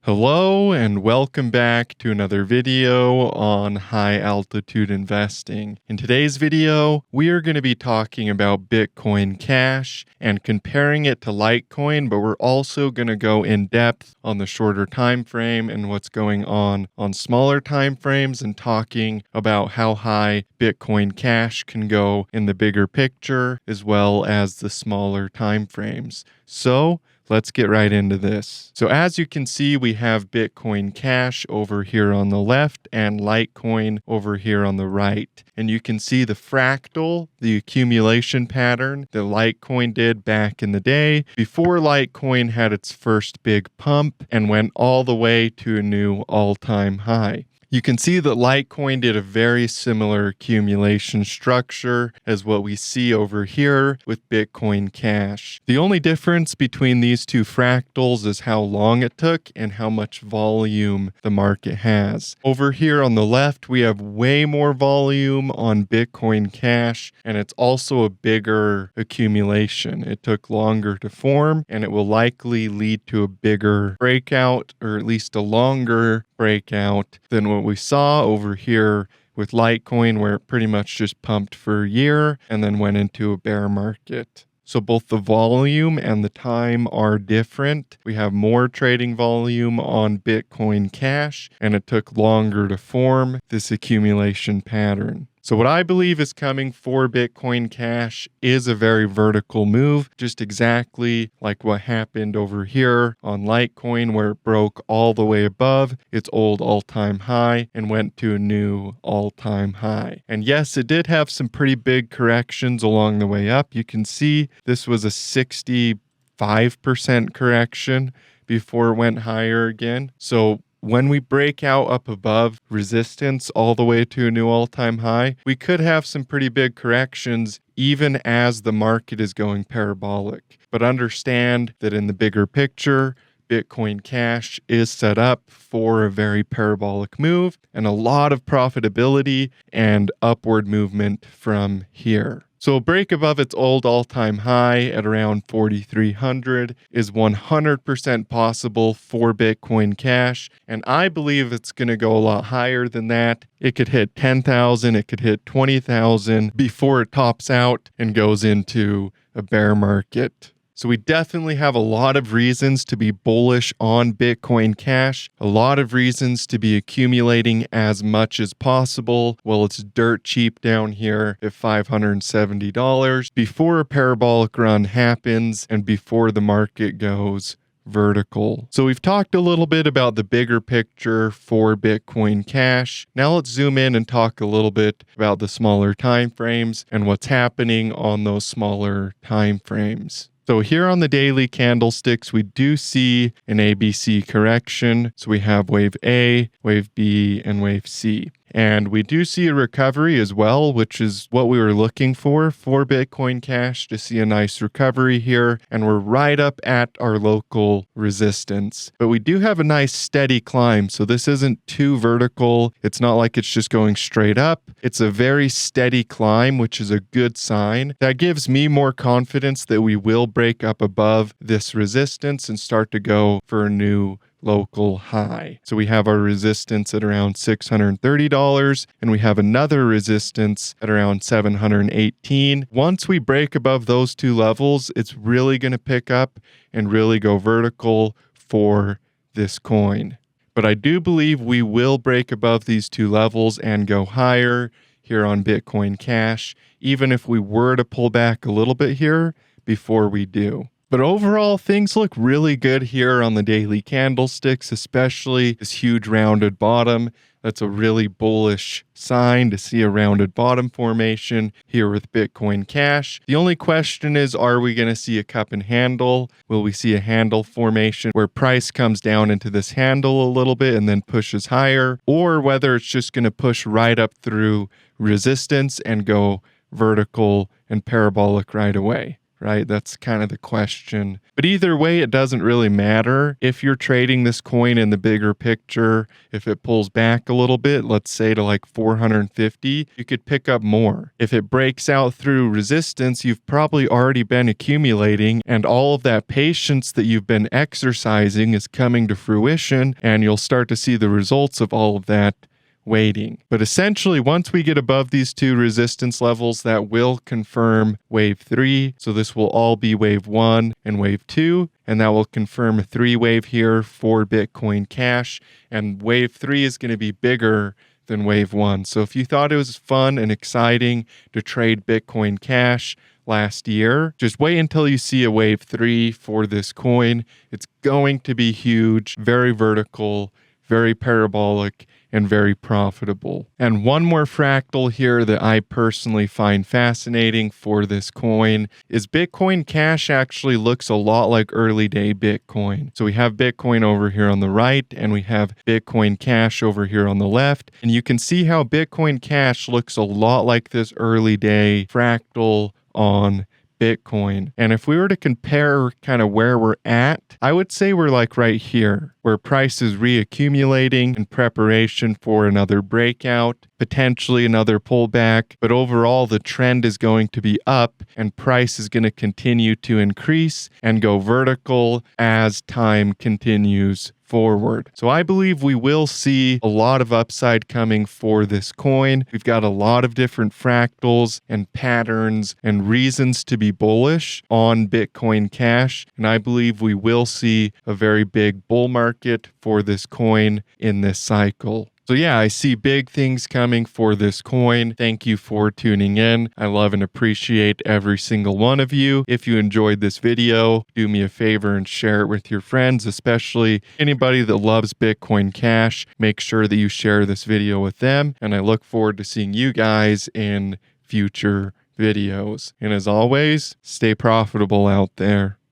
Hello and welcome back to another video on high altitude investing. In today's video, we are going to be talking about Bitcoin Cash and comparing it to Litecoin, but we're also going to go in depth on the shorter time frame and what's going on smaller time frames and talking about how high Bitcoin Cash can go in the bigger picture as well as the smaller time frames. So, let's get right into this. So as you can see, we have Bitcoin Cash over here on the left and Litecoin over here on the right. And you can see the fractal, the accumulation pattern that Litecoin did back in the day before Litecoin had its first big pump and went all the way to a new all-time high. You can see that Litecoin did a very similar accumulation structure as what we see over here with Bitcoin Cash. The only difference between these two fractals is how long it took and how much volume the market has. Over here on the left, we have way more volume on Bitcoin Cash, and it's also a bigger accumulation. It took longer to form, and it will likely lead to a bigger breakout, or at least a longer breakout than what we saw over here with Litecoin, where it pretty much just pumped for a year and then went into a bear market. So both the volume and the time are different. We have more trading volume on Bitcoin Cash, and it took longer to form this accumulation pattern. So what I believe is coming for Bitcoin Cash is a very vertical move, just exactly like what happened over here on Litecoin, where it broke all the way above its old all-time high and went to a new all-time high. And yes, it did have some pretty big corrections along the way up. You can see this was a 65% correction before it went higher again. So when we break out up above resistance all the way to a new all-time high, we could have some pretty big corrections even as the market is going parabolic. But understand that in the bigger picture, Bitcoin Cash is set up for a very parabolic move and a lot of profitability and upward movement from here. So a break above its old all-time high at around 4,300 is 100% possible for Bitcoin Cash, and I believe it's going to go a lot higher than that. It could hit 10,000, it could hit 20,000 before it tops out and goes into a bear market. So we definitely have a lot of reasons to be bullish on Bitcoin Cash, a lot of reasons to be accumulating as much as possible while it's dirt cheap down here at $570 before a parabolic run happens and before the market goes vertical. So we've talked a little bit about the bigger picture for Bitcoin Cash. Now let's zoom in and talk a little bit about the smaller time frames and what's happening on those smaller time frames. So here on the daily candlesticks, we do see an ABC correction. So we have wave A, wave B, and wave C. And we do see a recovery as well, which is what we were looking for Bitcoin Cash, to see a nice recovery here. And we're right up at our local resistance. But we do have a nice steady climb. So this isn't too vertical. It's not like it's just going straight up. It's a very steady climb, which is a good sign. That gives me more confidence that we will break up above this resistance and start to go for a new local high. So we have our resistance at around $630 and we have another resistance at around $718. Once we break above those two levels, it's really going to pick up and really go vertical for this coin. But I do believe we will break above these two levels and go higher here on Bitcoin Cash, even if we were to pull back a little bit here before we do. But overall, things look really good here on the daily candlesticks, especially this huge rounded bottom. That's a really bullish sign to see a rounded bottom formation here with Bitcoin Cash. The only question is, are we going to see a cup and handle? Will we see a handle formation where price comes down into this handle a little bit and then pushes higher? Or whether it's just going to push right up through resistance and go vertical and parabolic right away. right? That's kind of the question. But either way, it doesn't really matter. If you're trading this coin in the bigger picture, if it pulls back a little bit, let's say to like 450, you could pick up more. If it breaks out through resistance, you've probably already been accumulating, and all of that patience that you've been exercising is coming to fruition, and you'll start to see the results of all of that waiting. But essentially, once we get above these two resistance levels, that will confirm wave 3. So this will all be wave 1 and wave 2, and that will confirm a 3-wave here for Bitcoin Cash. And wave 3 is going to be bigger than wave 1. So if you thought it was fun and exciting to trade Bitcoin Cash last year, just wait until you see a wave 3 for this coin. It's going to be huge, very vertical, very parabolic, and very profitable. And one more fractal here that I personally find fascinating for this coin is Bitcoin Cash actually looks a lot like early day Bitcoin. So we have Bitcoin over here on the right, and we have Bitcoin Cash over here on the left. And you can see how Bitcoin Cash looks a lot like this early day fractal on Bitcoin. And if we were to compare kind of where we're at, I would say we're like right here, where price is reaccumulating in preparation for another breakout, potentially another pullback. But overall, the trend is going to be up, and price is going to continue to increase and go vertical as time continues forward. So I believe we will see a lot of upside coming for this coin. We've got a lot of different fractals and patterns and reasons to be bullish on Bitcoin Cash, and I believe we will see a very big bull market for this coin in this cycle. So yeah, I see big things coming for this coin. Thank you for tuning in. I love and appreciate every single one of you. If you enjoyed this video, do me a favor and share it with your friends, especially anybody that loves Bitcoin Cash. Make sure that you share this video with them, and I look forward to seeing you guys in future videos. And as always, stay profitable out there.